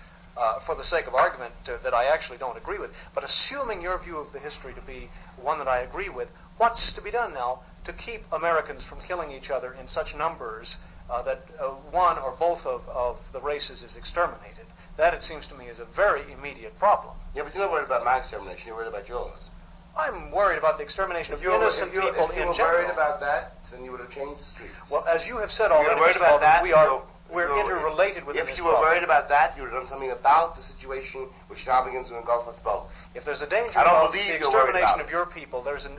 for the sake of argument, that I actually don't agree with. But assuming your view of the history to be one that I agree with, what's to be done now to keep Americans from killing each other in such numbers that one or both of the races is exterminated? That, it seems to me, is a very immediate problem. Yeah, but you're not worried about my extermination. You're worried about yours. I'm worried about the extermination of innocent people in general. If you were worried about that, then you would have changed the streets. Well, as you have said already, worried about that, we're interrelated with this problem. If you were worried about that, you would have done something about the situation which now begins to engulf us both. If there's a danger of the extermination of your people, there's an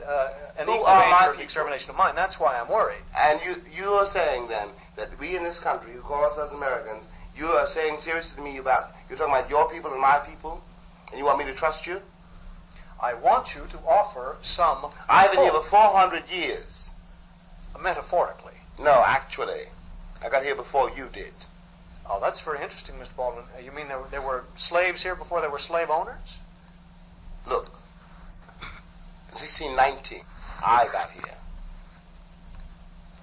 equal danger of the extermination of mine. That's why I'm worried. And you are saying then that we in this country, who call ourselves Americans, you are saying seriously to me about, you're talking about your people and my people, and you want me to trust you? I want you to offer some I've been here for 400 years. Metaphorically. No, actually. I got here before you did. Oh, that's very interesting, Mr. Baldwin. You mean there were slaves here before there were slave owners? Look, in 1619, I got here.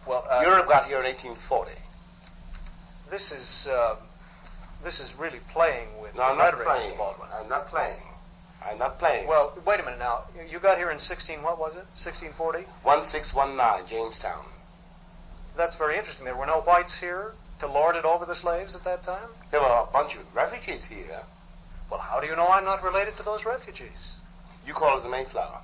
Well, Europe got here in 1840. This is really playing with no, I'm not rhetoric, playing. Mr. Baldwin. I'm not playing. I'm not playing. Well, wait a minute now. You got here in 1640? 1619, Jamestown. That's very interesting. There were no whites here to lord it over the slaves at that time? There were a bunch of refugees here. Well, how do you know I'm not related to those refugees? You call it the Mayflower.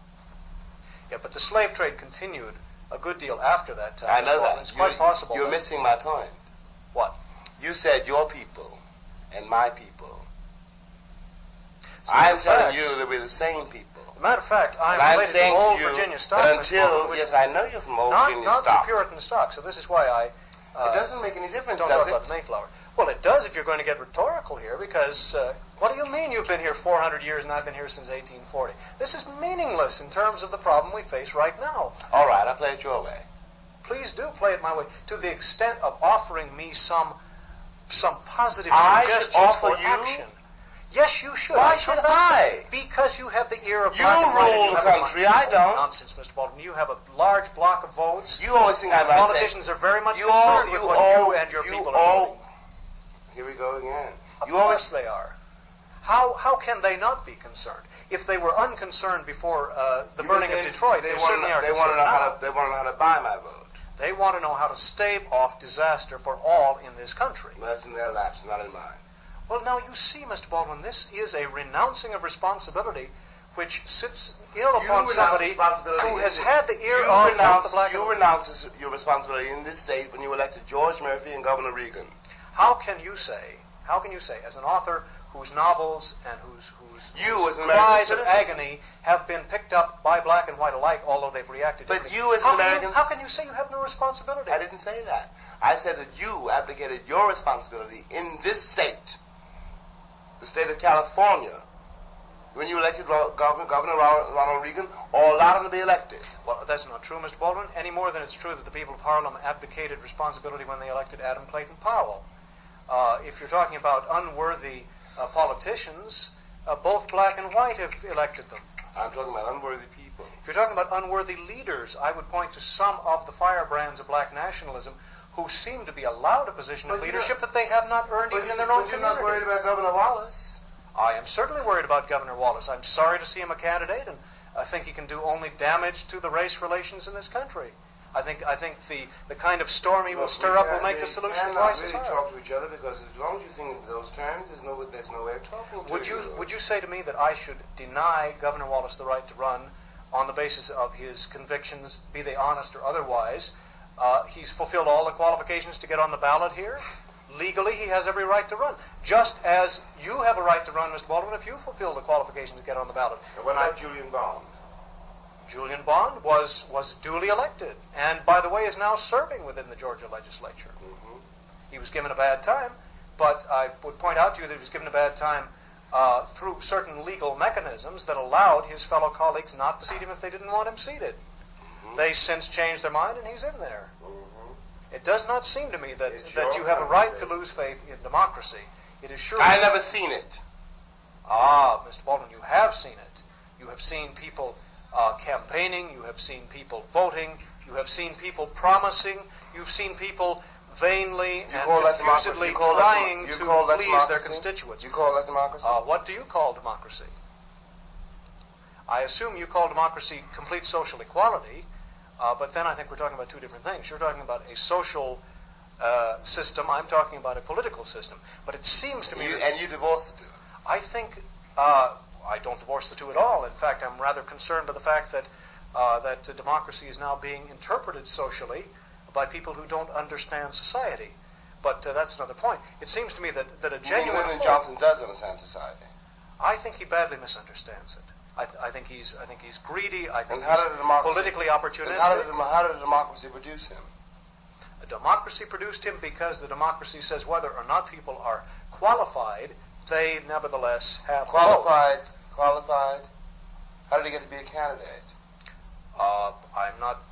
Yeah, but the slave trade continued a good deal after that time. I know that. It's quite possible. You're missing my point. What? You said your people and my people. I'm telling you that we're the same people. As a matter of fact, I'm related to old Virginia stock. Yes, I know you're from old Virginia stock. Not to Puritan stock, so this is why I... it doesn't make any difference, does it? Don't talk about the Mayflower. Well, it does if you're going to get rhetorical here, because what do you mean you've been here 400 years and I've been here since 1840? This is meaningless in terms of the problem we face right now. All right, I'll play it your way. Please do play it my way, to the extent of offering me some positive suggestions for action. Yes, you should. Why should I? Because you have the ear of you rule the country. I don't. Nonsense, Mr. Baldwin. You have a large block of votes. You always think I'm right. Politicians are very much concerned with what you and your people are doing. Here we go again. Of course they are. How can they not be concerned? If they were unconcerned before the burning of Detroit, they certainly are concerned now. They want to know how to buy my vote. They want to know how to stave off disaster for all in this country. Well, that's in their laps, not in mine. Well, now you see, Mr. Baldwin, this is a renouncing of responsibility which sits ill upon somebody who has had the ear of the black. You renounce your responsibility in this state when you elected George Murphy and Governor Reagan. How can you say, as an author whose novels and whose cries of agony have been picked up by black and white alike, although they've reacted but differently. you as an American... How can you say you have no responsibility? I didn't say that. I said that you abdicated your responsibility in this state, the state of California, when you elected Governor Ronald Reagan, or allowed him to be elected. Well, that's not true, Mr. Baldwin, any more than it's true that the people of Harlem abdicated responsibility when they elected Adam Clayton Powell. If you're talking about unworthy politicians, both black and white have elected them. I'm talking about unworthy people. If you're talking about unworthy leaders, I would point to some of the firebrands of black nationalism who seem to be allowed a position of leadership that they have not earned even in their own community. But you're not worried about Governor Wallace. I am certainly worried about Governor Wallace. I'm sorry to see him a candidate, and I think he can do only damage to the race relations in this country. I think the kind of storm he will stir up will make the solution twice as hard. We can't really talk to each other because as long as you think in those terms, there's no way of talking to each other. Would you say to me that I should deny Governor Wallace the right to run on the basis of his convictions, be they honest or otherwise? He's fulfilled all the qualifications to get on the ballot here. Legally, he has every right to run. Just as you have a right to run, Mr. Baldwin, if you fulfill the qualifications to get on the ballot. And what about Julian Bond? Julian Bond was duly elected, and by the way, is now serving within the Georgia legislature. Mm-hmm. He was given a bad time, but I would point out to you that he was given a bad time through certain legal mechanisms that allowed his fellow colleagues not to seat him if they didn't want him seated. Mm-hmm. They since changed their mind, and he's in there. Mm-hmm. It does not seem to me that you have a right to lose faith in democracy. It is sure. I've never seen it. Ah, Mr. Baldwin, you have seen it. You have seen people campaigning, you have seen people voting, you have seen people promising, you've seen people vainly and confusedly trying to please their constituents. You call that democracy? What do you call democracy? I assume you call democracy complete social equality, but then I think we're talking about two different things. You're talking about a social system, I'm talking about a political system. But it seems to me... And you divorce the two? I think... I don't divorce the two at all. In fact, I'm rather concerned by the fact that democracy is now being interpreted socially by people who don't understand society. But that's another point. It seems to me that a genuine... Lyndon Johnson does understand society. I think he badly misunderstands it. I think he's greedy. I think he's politically opportunistic. How did democracy produce him? The democracy produced him because the democracy says whether or not people are qualified, they nevertheless have qualified. How did he get to be a candidate? I'm not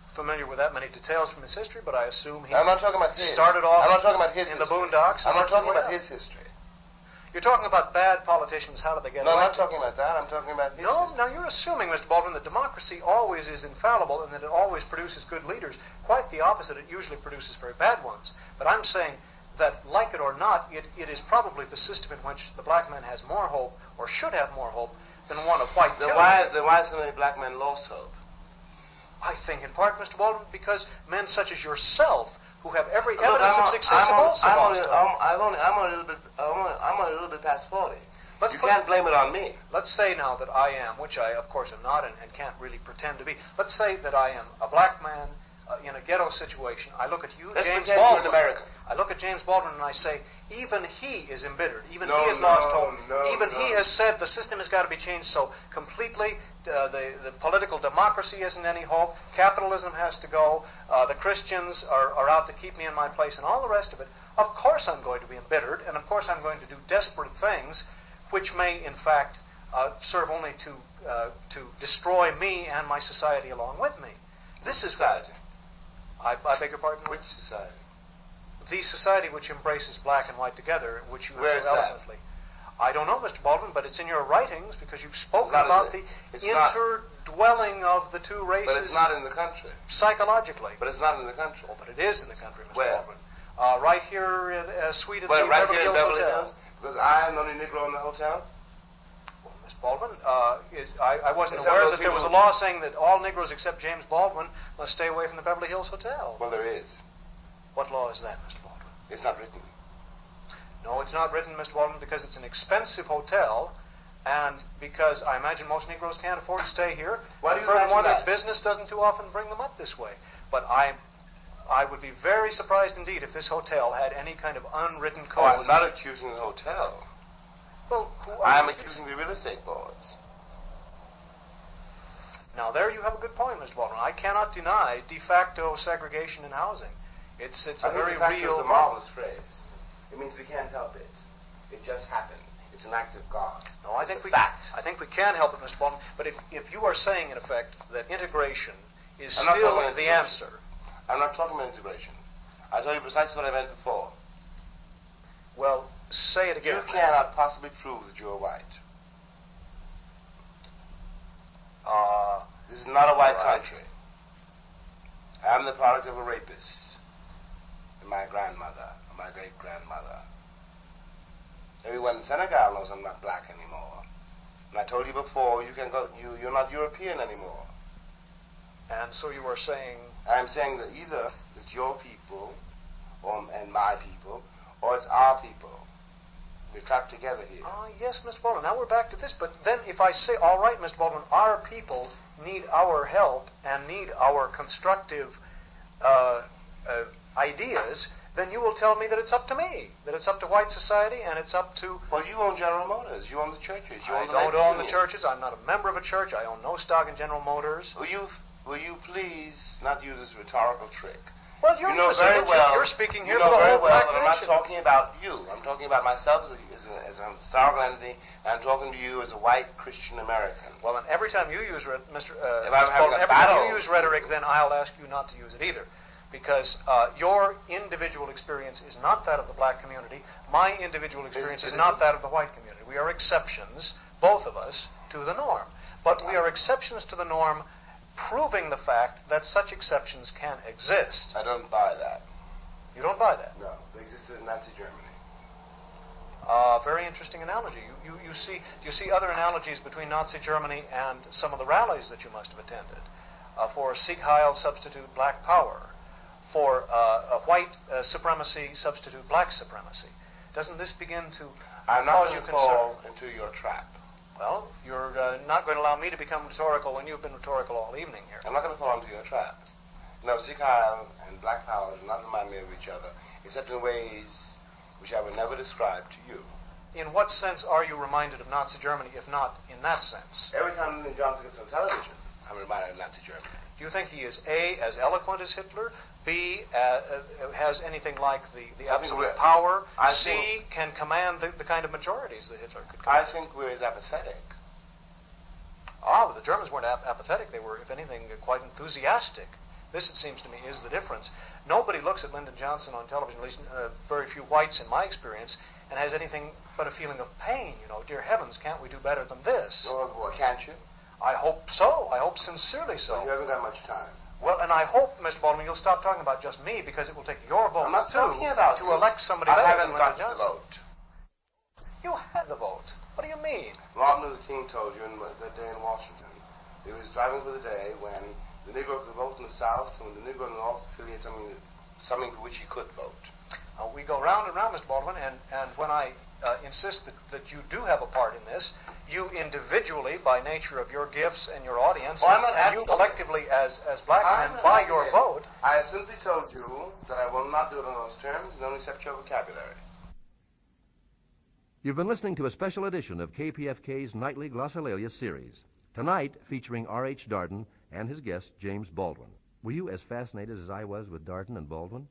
familiar with that many details from his history, but I assume he I'm not talking about his. Started off I'm not talking about his in history. the boondocks. I'm not talking about his history. You're talking about bad politicians. How did they get elected? No, I'm not talking about that. I'm talking about his history. Now you're assuming, Mr. Baldwin, that democracy always is infallible and that it always produces good leaders. Quite the opposite. It usually produces very bad ones. But I'm saying that, like it or not, it is probably the system in which the black man has more hope, or should have more hope, than one of white tyranny. Then why so many black men lost hope? I think in part, Mr. Baldwin, because men such as yourself, who have every evidence of success, have also lost hope. I'm a little bit past 40. You can't blame it on me. Let's say now that I am, which I of course am not and can't really pretend to be, let's say that I am a black man in a ghetto situation. I look at you, James Baldwin. You're an American. I look at James Baldwin and I say, even he is embittered. Even he has lost hope. He has said the system has got to be changed so completely. The political democracy isn't any hope. Capitalism has to go. The Christians are out to keep me in my place and all the rest of it. Of course I'm going to be embittered, and of course I'm going to do desperate things which may, in fact, serve only to destroy me and my society along with me. This is society. I beg your pardon? Which society? The society which embraces black and white together, which you have so eloquently. I don't know, Mr. Baldwin, but it's in your writings because you've spoken about the interdwelling of the two races. But it's not in the country. Psychologically. But it's not in the country. Oh, but it is in the country, Mr. Where? Baldwin. Right here in a suite at the Beverly Hills Hotel. Because I am the only Negro in the hotel? Well, Miss Baldwin, I wasn't Is aware those that there was a people- law saying that all Negroes except James Baldwin must stay away from the Beverly Hills Hotel. Well, there is. What law is that, Mr. Baldwin? It's not written. No, it's not written, Mr. Baldwin, because it's an expensive hotel, and because I imagine most Negroes can't afford to stay here. Why do And you furthermore, imagine their that? business doesn't too often bring them up this way. But I would be very surprised indeed if this hotel had any kind of unwritten Oh, code. I'm not accusing the hotel. Well, who are I am you accusing the real estate boards. Now, there you have a good point, Mr. Baldwin. I cannot deny de facto segregation in housing. It's I a think very the fact real is a marvelous phrase. It means we can't help it. It just happened. It's an act of God. No, I It's think a we fact. I think we can help it, Mr. Baldwin. But if you are saying, in effect, that integration is I'm not still talking about the integration. answer, I'm not talking about integration. I tell you precisely what I meant before. well, say it again. You cannot possibly prove that you're white. This is not a white all right. country. I am the product of a rapist. And my grandmother, or my great-grandmother. Everyone in Senegal knows I'm not black anymore. And I told you before, you're not European anymore. And so you are saying, I'm saying that either it's your people and my people, or it's our people. We're trapped together here. yes, Mr. Baldwin, now we're back to this. But then if I say, all right, Mr. Baldwin, our people need our help and need our constructive ideas, then you will tell me that it's up to me, that it's up to white society, and it's up to... Well, you own General Motors. You own the churches. You I own the don't labor own the unions. churches. I'm not a member of a church. I own no stock in General Motors. Will you please not use this rhetorical trick? Well, you're You know listening very to- well. You're speaking here You for know the very whole well black that I'm not nation. talking about you. I'm talking about myself as an historical entity, and I'm talking to you as a white Christian American. Well, and every time you use Mr. If I'm having a every time battle- you use rhetoric, then I'll ask you not to use it either, because your individual experience is not that of the black community. My individual experience is not that of the white community. We are exceptions, both of us, to the norm. But we are exceptions to the norm, proving the fact that such exceptions can exist. I don't buy that. You don't buy that? No, they existed in Nazi Germany. Very interesting analogy. Do you see other analogies between Nazi Germany and some of the rallies that you must have attended? For Sieg Heil, substitute black power. For white supremacy, substitute black supremacy. Doesn't this begin to I'm not cause going you to concern? fall into your trap. Well, you're not going to allow me to become rhetorical when you've been rhetorical all evening here. I'm not going to fall into your trap. No, Sieg Heil and black power do not remind me of each other, except in ways which I would never describe to you. In what sense are you reminded of Nazi Germany, if not in that sense? Every time Lyndon Johnson gets on television, I'm reminded of Nazi Germany. Do you think he is A, as eloquent as Hitler, B, has anything like the absolute power, C, can command the kind of majorities that Hitler could command? I think we're as apathetic. But the Germans weren't apathetic. They were, if anything, quite enthusiastic. This, it seems to me, is the difference. Nobody looks at Lyndon Johnson on television, at least very few whites in my experience, and has anything but a feeling of pain. Dear heavens, can't we do better than this? Well, can't you? I hope so. I hope sincerely so. Well, you haven't got much time. Well, and I hope, Mr. Baldwin, you'll stop talking about just me, because it will take your vote, I'm not too, talking about to you. elect somebody I better haven't than got Lyndon the Johnson. vote. You had the vote. What do you mean? Martin Luther King told you that day in Washington. He was driving for the day when the Negro could vote in the South, and when the Negro in the North felt he had something for which he could vote. We go round and round, Mr. Baldwin, and when I insist that you do have a part in this, you individually, by nature of your gifts and your audience, Well, I'm not and you advocating. collectively as black I'm men, not by your advocating. vote. I simply told you that I will not do it on those terms and don't accept your vocabulary. You've been listening to a special edition of KPFK's Nightly Glossolalia series, tonight featuring R.H. Darden and his guest, James Baldwin. Were you as fascinated as I was with Darden and Baldwin?